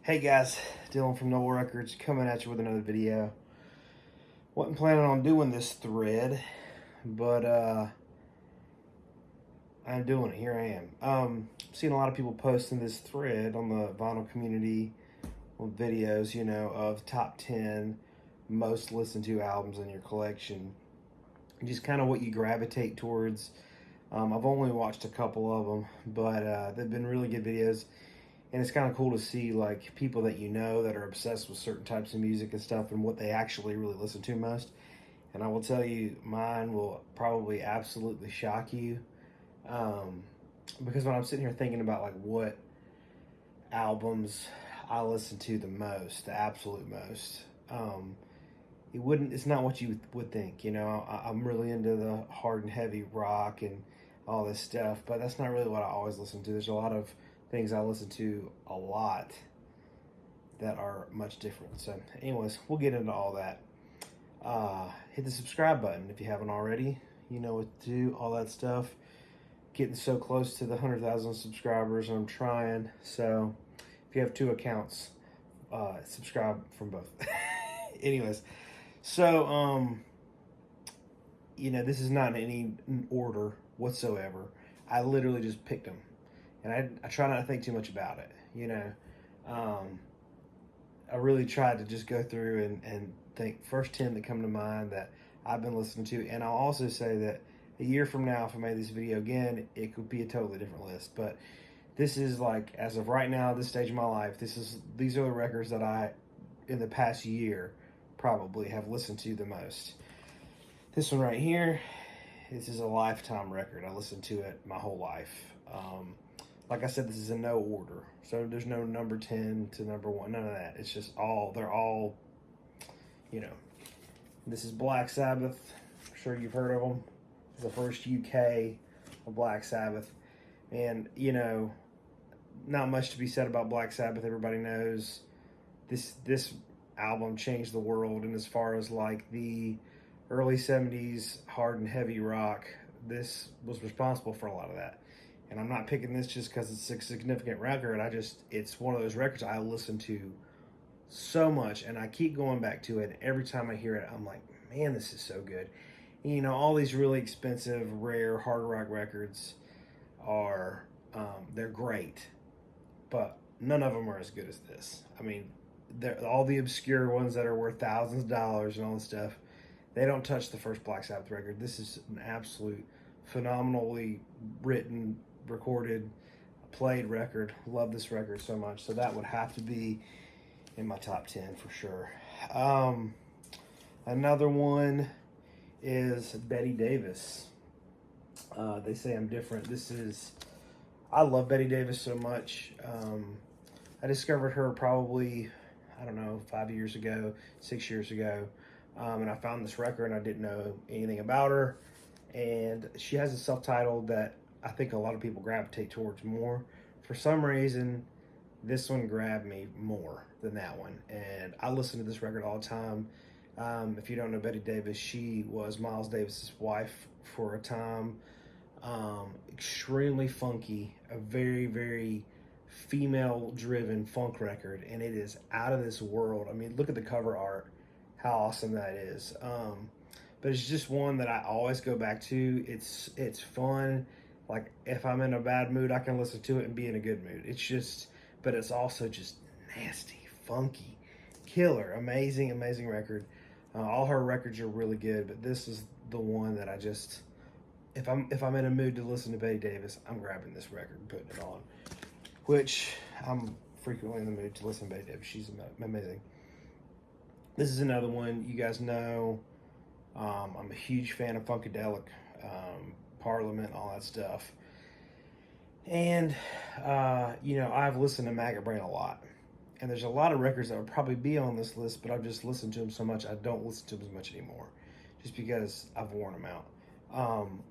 Hey guys, Dylan from Noble Records coming at you with another video. Wasn't planning on doing this thread, but I'm doing it. Here I am. Seeing a lot of people posting this thread on the vinyl community with videos, of top 10 most listened to albums in your collection. Just kind of what you gravitate towards. I've only watched a couple of them, but they've been really good videos. And it's kind of cool to see like people that that are obsessed with certain types of music and stuff and what they actually really listen to most. And I will tell you, mine will probably absolutely shock you, because when I'm sitting here thinking about like what albums I listen to the most, the absolute most, it's not what you would think. I'm really into the hard and heavy rock and all this stuff, but that's not really what I always listen to. There's a lot of things I listen to a lot that are much different. So anyways, we'll get into all that. Hit the subscribe button if you haven't already. You know what to do, all that stuff. Getting so close to the 100,000 subscribers, I'm trying. So if you have two accounts, subscribe from both. Anyways, so this is not in any order whatsoever. I literally just picked them. And I try not to think too much about it, I really tried to just go through and think first 10 that come to mind that I've been listening to. And I'll also say that a year from now, if I made this video again, it could be a totally different list. But this is like, as of right now, this stage of my life, these are the records that I, in the past year, probably have listened to the most. This one right here, this is a lifetime record. I listened to it my whole life. Like I said, this is in no order. So there's no number 10 to number 1, none of that. It's just they're all, This is Black Sabbath. I'm sure you've heard of them. It's the first UK of Black Sabbath. And, not much to be said about Black Sabbath. Everybody knows this album changed the world. And as far as like the early 70s hard and heavy rock, this was responsible for a lot of that. And I'm not picking this just because it's a significant record. It's one of those records I listen to so much, and I keep going back to it. Every time I hear it, I'm like, man, this is so good. And, all these really expensive, rare hard rock records are, they're great, but none of them are as good as this. I mean, all the obscure ones that are worth thousands of dollars and all this stuff, they don't touch the first Black Sabbath record. This is an absolute phenomenally written, recorded, played record. Love this record so much. So that would have to be in my top 10 for sure. Another one is Betty Davis. They Say I'm Different. I love Betty Davis so much. I discovered her probably, 5 years ago, 6 years ago. And I found this record and I didn't know anything about her. And she has a self-titled that I think a lot of people gravitate towards more. For some reason, this one grabbed me more than that one. And I listen to this record all the time. If you don't know Betty Davis, she was Miles Davis's wife for a time. Extremely funky, a very, very female-driven funk record. And it is out of this world. I mean, look at the cover art, how awesome that is. But it's just one that I always go back to. It's fun. Like, if I'm in a bad mood, I can listen to it and be in a good mood. But it's also just nasty, funky, killer, amazing, amazing record. All her records are really good, but this is the one that if I'm in a mood to listen to Betty Davis, I'm grabbing this record and putting it on. Which I'm frequently in the mood to listen to Betty Davis. She's amazing. This is another one you guys know. I'm a huge fan of Funkadelic, Parliament, all that stuff. And, I've listened to Maggot Brain a lot. And there's a lot of records that would probably be on this list, but I've just listened to them so much, I don't listen to them as much anymore. Just because I've worn them out.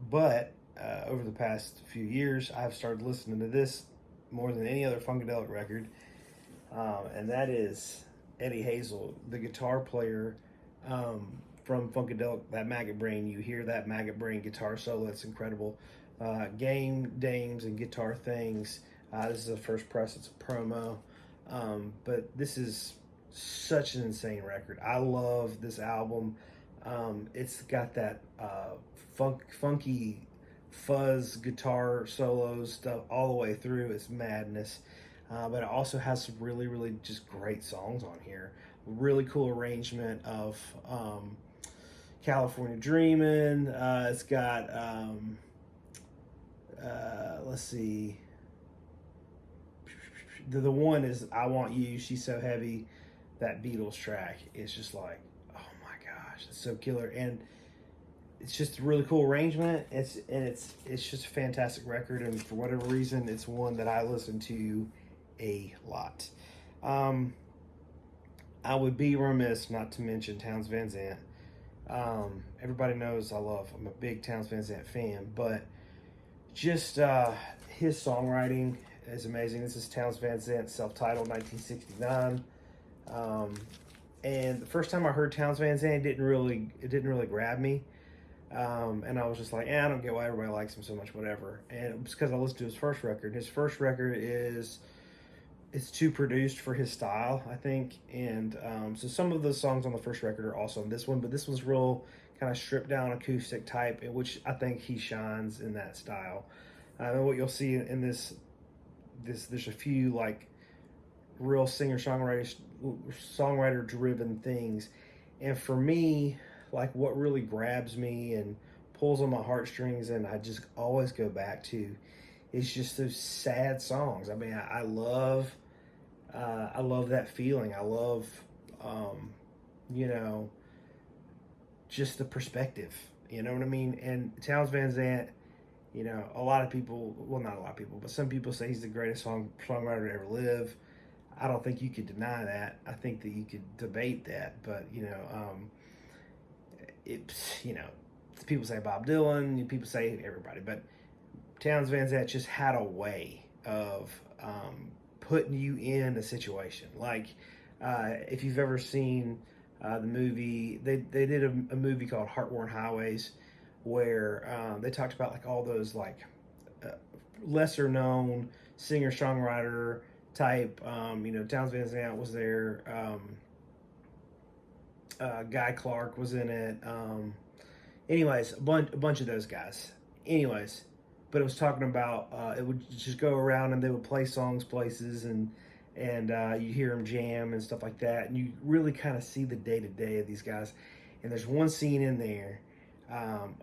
But over the past few years, I've started listening to this more than any other Funkadelic record. And that is Eddie Hazel, the guitar player, from Funkadelic, that Maggot Brain. You hear that Maggot Brain guitar solo, it's incredible. Game, Dames, and Guitar Things. This is the first press, it's a promo. But this is such an insane record. I love this album. It's got that funky fuzz guitar solos stuff all the way through. It's madness. But it also has some really, really just great songs on here. Really cool arrangement of California Dreamin'. It's got, let's see, the one is I Want You, She's So Heavy. That Beatles track is just like, oh my gosh, it's so killer. And it's just a really cool arrangement. It's just a fantastic record, and for whatever reason, it's one that I listen to a lot. I would be remiss not to mention Townes Van Zandt. Everybody knows I'm a big Townes Van Zandt fan, but just his songwriting is amazing. This is Townes Van Zandt, self-titled, 1969. And the first time I heard Townes Van Zandt, it didn't really grab me. And I was just like, I don't get why everybody likes him so much, whatever. And it was because I listened to his first record. His first record it's too produced for his style, I think. And so some of the songs on the first record are also on this one, but this one's real kind of stripped down acoustic type, in which I think he shines in that style. And what you'll see in this there's a few like real songwriter driven things, and for me, like what really grabs me and pulls on my heartstrings, and I just always go back to, is just those sad songs. I mean, I love that feeling. I love, just the perspective. You know what I mean? And Townes Van Zandt, a lot of people, well, not a lot of people, but some people say he's the greatest songwriter to ever live. I don't think you could deny that. I think that you could debate that, but people say Bob Dylan, people say everybody, but Townes Van Zandt just had a way of putting you in a situation. Like if you've ever seen the movie, they did a movie called Heartworn Highways, where they talked about like all those like lesser known singer songwriter type. Townes Van Zandt was there. Guy Clark was in it. Anyways, a bunch of those guys. Anyways, but it was talking about it would just go around and they would play songs places, and you hear them jam and stuff like that, and you really kind of see the day-to-day of these guys. And there's one scene in there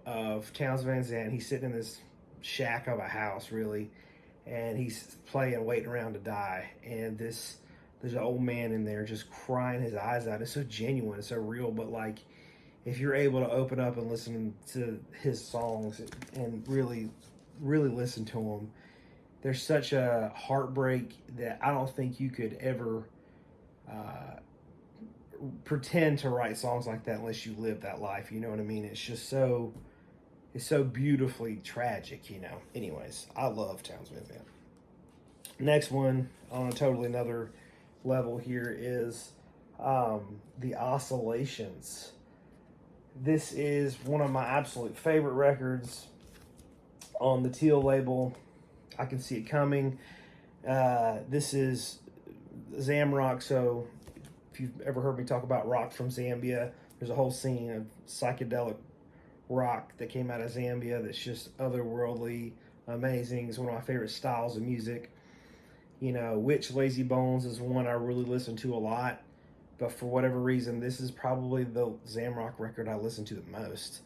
of Townes Van Zandt. He's sitting in this shack of a house, really, and he's playing Waiting Around to Die, and there's an old man in there just crying his eyes out. It's so genuine, it's so real. But like, if you're able to open up and listen to his songs and really, really listen to them, there's such a heartbreak that I don't think you could ever pretend to write songs like that unless you live that life. You know what I mean? It's just so beautifully tragic. Anyways, I love Townes Van Zandt. Next one on a totally another level here is the Oscillations. This is one of my absolute favorite records on the Teal label. I Can See It Coming. This is Zamrock. So if you've ever heard me talk about rock from Zambia, there's a whole scene of psychedelic rock that came out of Zambia that's just otherworldly, amazing. It's one of my favorite styles of music. Witch Lazy Bones is one I really listen to a lot, but for whatever reason, this is probably the Zamrock record I listen to the most.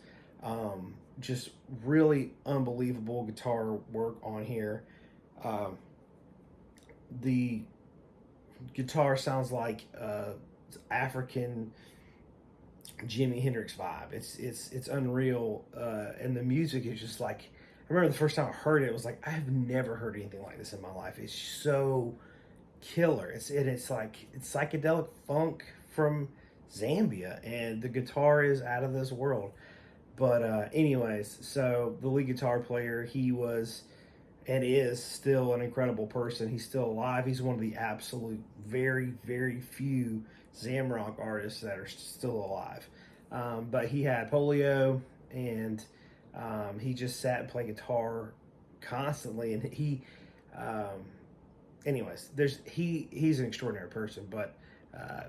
Just really unbelievable guitar work on here. The guitar sounds like African Jimi Hendrix vibe. It's unreal, and the music is just like, I remember the first time I heard it, it was like, I have never heard anything like this in my life. It's so killer. It's psychedelic funk from Zambia, and the guitar is out of this world. But anyways, so the lead guitar player, he was and is still an incredible person. He's still alive. He's one of the absolute very, very few Zamrock artists that are still alive. But he had polio, and he just sat and played guitar constantly. And anyways, he's an extraordinary person, but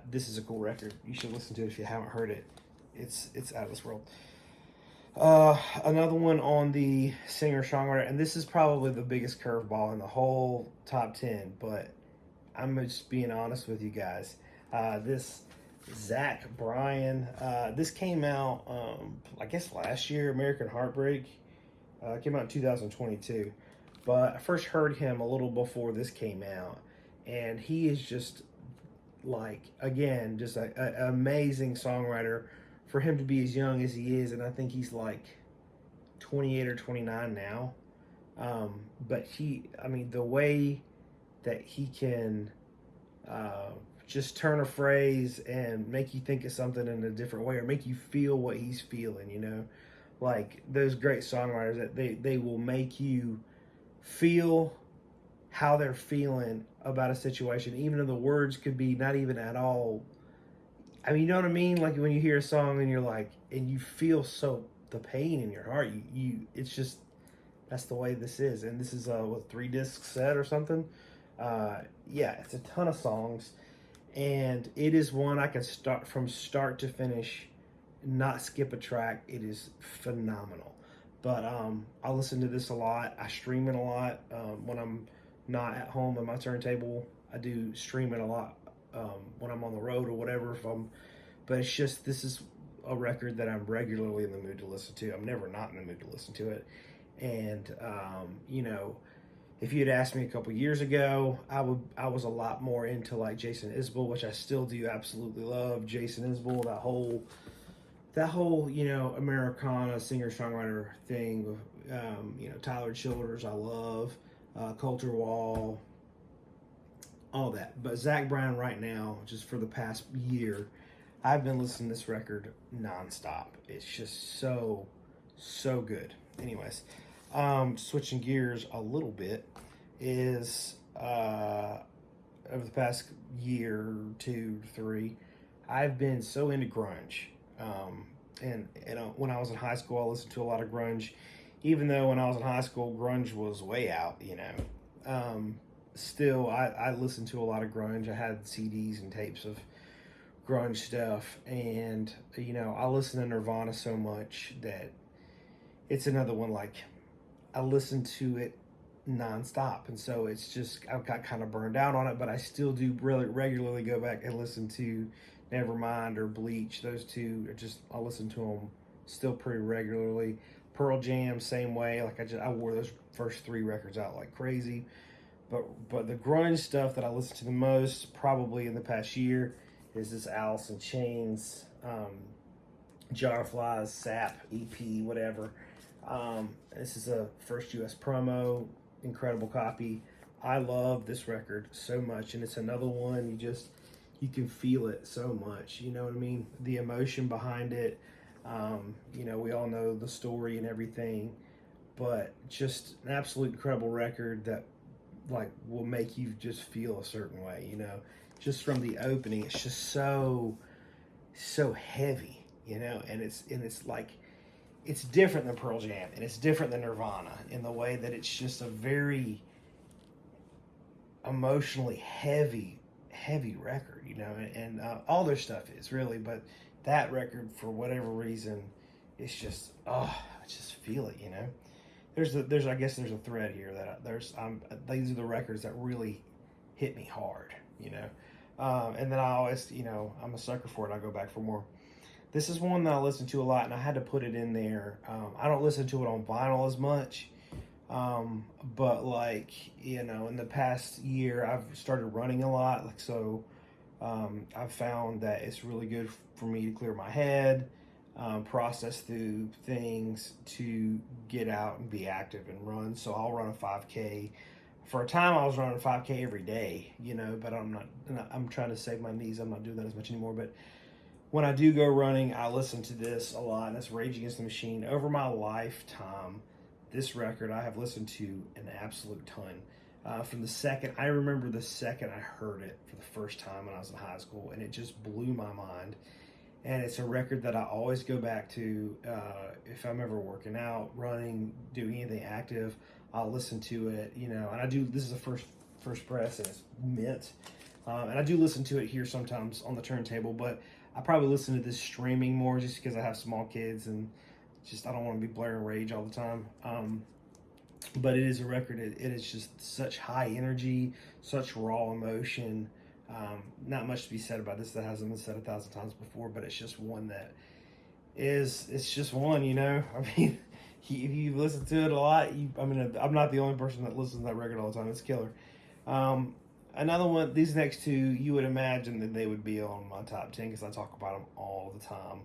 this is a cool record. You should listen to it if you haven't heard it. It's out of this world. Another one on the singer-songwriter, and this is probably the biggest curveball in the whole top 10, but I'm just being honest with you guys. This Zach Bryan, this came out, I guess last year, American Heartbreak. Came out in 2022. But I first heard him a little before this came out, and he is just like, again, just an amazing songwriter for him to be as young as he is, and I think he's like 28 or 29 now. But the way that he can just turn a phrase and make you think of something in a different way, or make you feel what he's feeling, like those great songwriters that they will make you feel how they're feeling about a situation, even though the words could be not even at all. You know what I mean? Like when you hear a song and you're like, and you feel the pain in your heart. It's just, that's the way this is. And this is a 3-disc set or something. Yeah, it's a ton of songs, and it is one I can start from start to finish, not skip a track. It is phenomenal. But I listen to this a lot. I stream it a lot. When I'm not at home at my turntable, I do stream it a lot. When I'm on the road or whatever, but it's just, this is a record that I'm regularly in the mood to listen to. I'm never not in the mood to listen to it. And if you had asked me a couple years ago, I was a lot more into like Jason Isbell, which I still do absolutely love. Jason Isbell, that whole Americana singer-songwriter thing. Tyler Childers, I love. Coulter Wall, all that. But Zach Bryan right now, just for the past year, I've been listening to this record nonstop. It's just so good. Anyways, switching gears a little bit is over the past year, 2, 3, I've been so into grunge. And when I was in high school, I listened to a lot of grunge, even though when I was in high school, grunge was way out, Still, I listened to a lot of grunge. I had CDs and tapes of grunge stuff, and I listen to Nirvana so much that it's another one, like I listen to it nonstop, and so it's just, I've got kind of burned out on it, but I still do really regularly go back and listen to Nevermind or Bleach. Those two are just, I listen to them still pretty regularly. Pearl Jam, same way. Like I wore those first 3 records out like crazy. But the grunge stuff that I listen to the most, probably in the past year, is this Alice in Chains, Jar Flies, Sap, EP, whatever. This is a first US promo, incredible copy. I love this record so much, and it's another one you can feel it so much. You know what I mean? The emotion behind it. We all know the story and everything, but just an absolute incredible record that like will make you just feel a certain way. Just from the opening, it's just so heavy, and it's like, it's different than Pearl Jam, and it's different than Nirvana in the way that it's just a very emotionally heavy record, and all their stuff is really, but that record, for whatever reason, it's just, I just feel it, There's I guess there's a thread here that these are the records that really hit me hard, and then I always, I'm a sucker for it. I go back for more. This is one that I listen to a lot, and I had to put it in there. I don't listen to it on vinyl as much, but like, in the past year, I've started running a lot, like so. I've found that it's really good for me to clear my head, process through things, to get out and be active and run. So I'll run a 5K. For a time, I was running a 5K every day, but I'm trying to save my knees. I'm not doing that as much anymore. But when I do go running, I listen to this a lot, and that's Rage Against the Machine. Over my lifetime, this record I have listened to an absolute ton. I remember the second I heard it for the first time when I was in high school, and it just blew my mind. And it's a record that I always go back to. If I'm ever working out, running, doing anything active, I'll listen to it, and I do. This is the first press, and it's mint. And I do listen to it here sometimes on the turntable, but I probably listen to this streaming more just because I have small kids and just I don't want to be blaring Rage all the time. But it is a record. It is just such high energy, such raw emotion. Not much to be said about this that hasn't been said 1,000 times before, but it's just one that it's just one, you know. I mean, if you listen to it a lot, I'm not the only person that listens to that record all the time. It's killer. Another one, these next two, you would imagine that they would be on my top 10 because I talk about them all the time.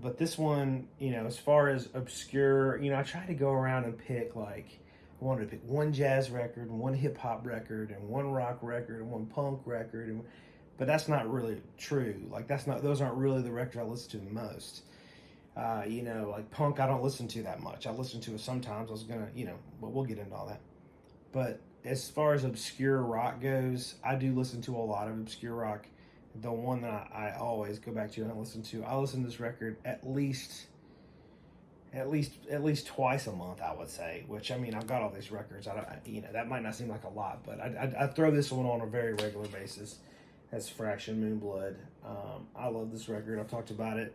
But this one, you know, as far as obscure, you know, I try to go around and pick, like, I wanted to pick one jazz record, one hip hop record, and one rock record, and one punk record, but that's not really true. Like, those aren't really the records I listen to the most. You know, like punk, I don't listen to that much. I listen to it sometimes. But we'll get into all that. But as far as obscure rock goes, I do listen to a lot of obscure rock. The one that I always go back to and I listen to this record at least twice a month, I would say. Which, I mean, I've got all these records. That might not seem like a lot, but I throw this one on a very regular basis. That's Fraction Moonblood. I love this record. I've talked about it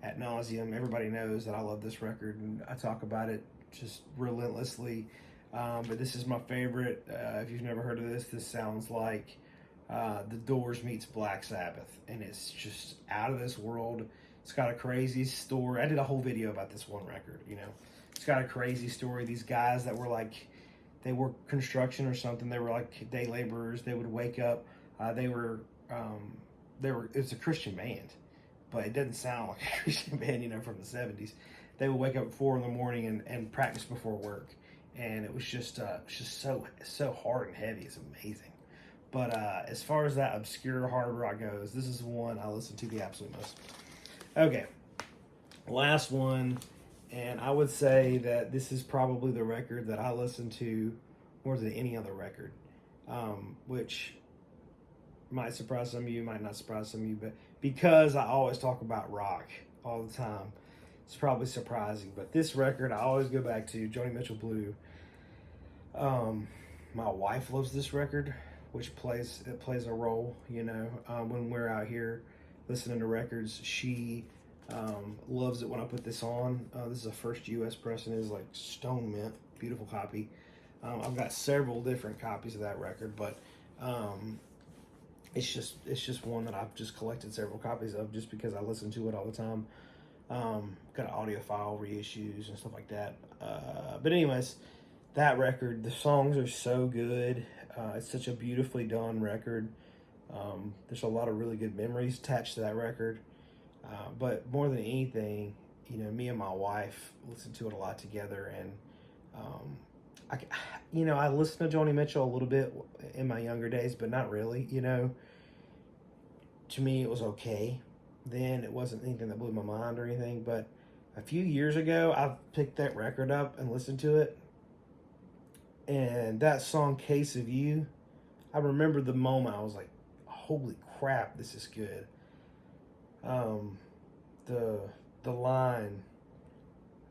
ad nauseum. Everybody knows that I love this record, and I talk about it just relentlessly. But this is my favorite. If you've never heard of this sounds like The Doors meets Black Sabbath, and it's just out of this world. It's got a crazy story. I did a whole video about this one record, you know. It's got a crazy story. These guys that were like, they worked construction or something. They were like day laborers. They would wake up. It's a Christian band, but it doesn't sound like a Christian band, you know, from the 70s. They would wake up at 4 a.m. and practice before work. And it was just so hard and heavy. It's amazing. But as far as that obscure hard rock goes, this is the one I listen to the absolute most. Okay, last one, and I would say that this is probably the record that I listen to more than any other record, which might surprise some of you, might not surprise some of you, but because I always talk about rock all the time, it's probably surprising. But this record I always go back to, Joni Mitchell Blue. My wife loves this record, which plays a role, you know, when we're out here listening to records. She loves it when I put this on. This is a first U.S. press and is like stone mint, beautiful copy. I've got several different copies of that record, but it's just one that I've just collected several copies of just because I listen to it all the time. Got audiophile reissues and stuff like that. But anyways, that record, the songs are so good. It's such a beautifully done record. There's a lot of really good memories attached to that record. But more than anything, you know, me and my wife listen to it a lot together. And, I listened to Joni Mitchell a little bit in my younger days, but not really, you know. To me, it was okay. Then it wasn't anything that blew my mind or anything. But a few years ago, I picked that record up and listened to it. And that song, Case of You, I remember the moment I was like, holy crap, this is good. The line,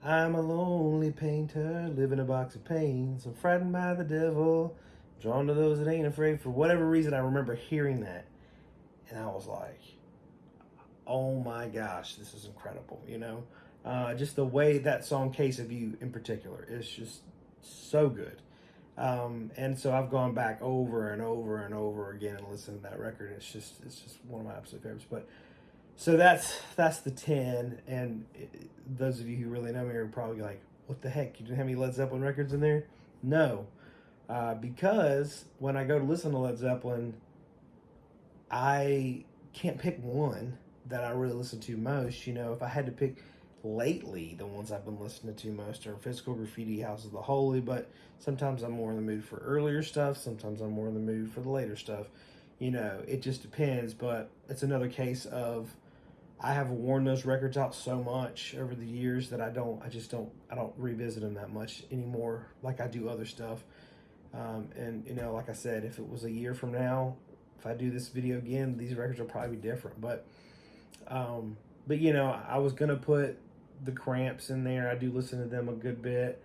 I'm a lonely painter, live in a box of pains, I'm frightened by the devil, drawn to those that ain't afraid. For whatever reason, I remember hearing that. And I was like, oh my gosh, this is incredible, you know? Just the way that song, Case of You in particular, is just so good. And so I've gone back over and over and over again and listened to that record. It's just one of my absolute favorites. But so that's the 10. And those of you who really know me are probably like, what the heck? You didn't have any Led Zeppelin records in there? No, because when I go to listen to Led Zeppelin, I can't pick one that I really listen to most. You know, if I had to pick lately, the ones I've been listening to most are Physical Graffiti, House of the Holy, but sometimes I'm more in the mood for earlier stuff, sometimes I'm more in the mood for the later stuff. You know, it just depends, but it's another case of I have worn those records out so much over the years that I don't revisit them that much anymore like I do other stuff. And, you know, like I said, if it was a year from now, if I do this video again, these records will probably be different. But you know, I was going to put the Cramps in there. I do listen to them a good bit.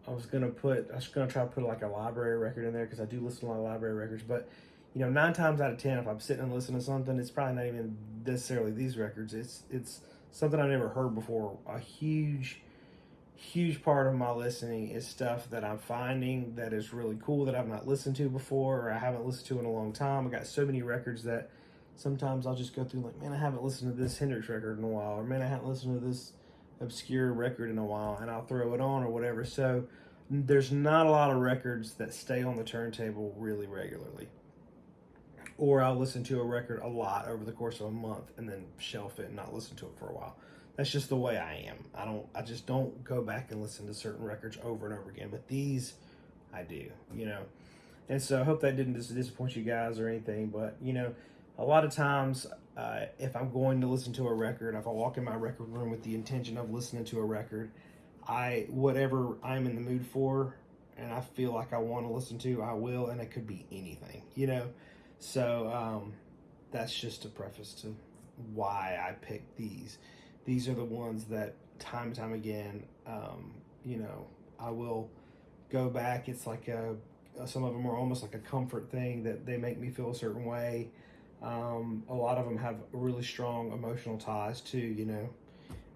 I was gonna try to put like a library record in there because I do listen to a lot of library records. But 9 times out of 10, if I'm sitting and listening to something, it's probably not even necessarily these records. It's something I've never heard before. A huge part of my listening is stuff that I'm finding that is really cool that I've not listened to before, or I haven't listened to in a long time. I got so many records that sometimes I'll just go through like, man, I haven't listened to this Hendrix record in a while, or man, I haven't listened to this obscure record in a while, and I'll throw it on or whatever. So there's not a lot of records that stay on the turntable really regularly. Or I'll listen to a record a lot over the course of a month and then shelf it and not listen to it for a while. That's just the way I am. I just don't go back and listen to certain records over and over again. But these, I do, And so I hope that didn't disappoint you guys or anything. But, a lot of times, if I'm going to listen to a record, if I walk in my record room with the intention of listening to a record, whatever I'm in the mood for and I feel like I want to listen to, I will, and it could be anything, So that's just a preface to why I picked these. These are the ones that time and time again, I will go back. It's like some of them are almost like a comfort thing that they make me feel a certain way. A lot of them have really strong emotional ties too,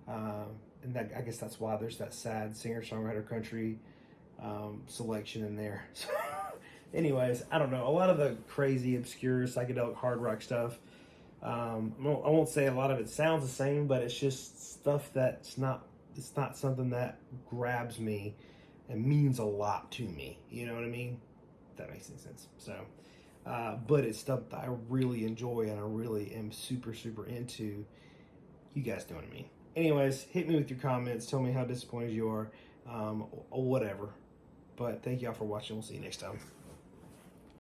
and that, I guess that's why there's that sad singer-songwriter country selection in there. So, anyways, I don't know. A lot of the crazy, obscure, psychedelic hard rock stuff, I won't say a lot of it sounds the same, but it's just stuff it's not something that grabs me and means a lot to me. You know what I mean? If that makes any sense. So, but it's stuff that I really enjoy and I really am super, super into. You guys know what I mean. Anyways, hit me with your comments. Tell me how disappointed you are, or whatever. But thank y'all for watching. We'll see you next time.